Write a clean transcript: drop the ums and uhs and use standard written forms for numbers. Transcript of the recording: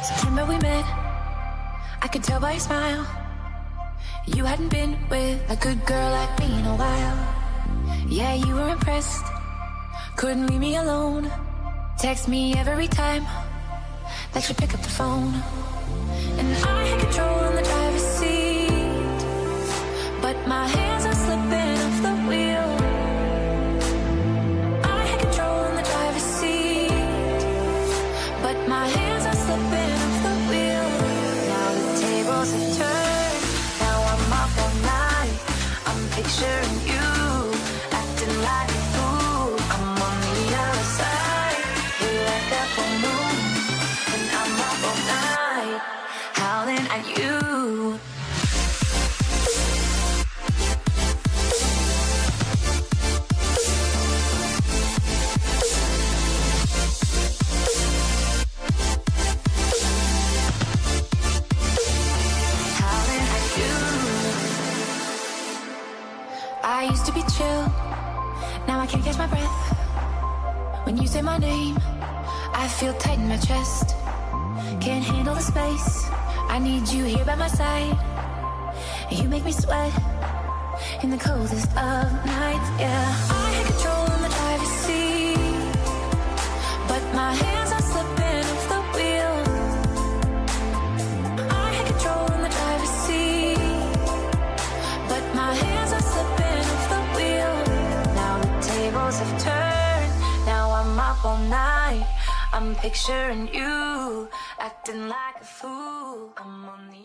September we met, I could tell by your smile. You hadn't been with a good girl like me in a while. Yeah, you were impressed, couldn't leave me alone. Text me every time that you pick up the phone. And I had control in the driver's seat, but my hands are slipping off the wheel. I had control in the driver's seat, but my hands are slipping off the wheel. Now the tables have turned, now I'm up all night. I'm picturing you, acting like a fool. I'm on the other side, you're like a full moon, and I'm up all night, howling at you. I used to be chill, now I can't catch my breath. When you say my name, I feel tight in my chest. Can't handle the space, I need you here by my side. You make me sweat in the coldest of nights, yeah. I had control in the driver's seat, but my hands are slipping off the wheel. I had control in the driver's seat, but my hands are slipping off the wheel. Now the tables have turned, now I'm up all night. I'm picturing you, acting like a fool. I'm on the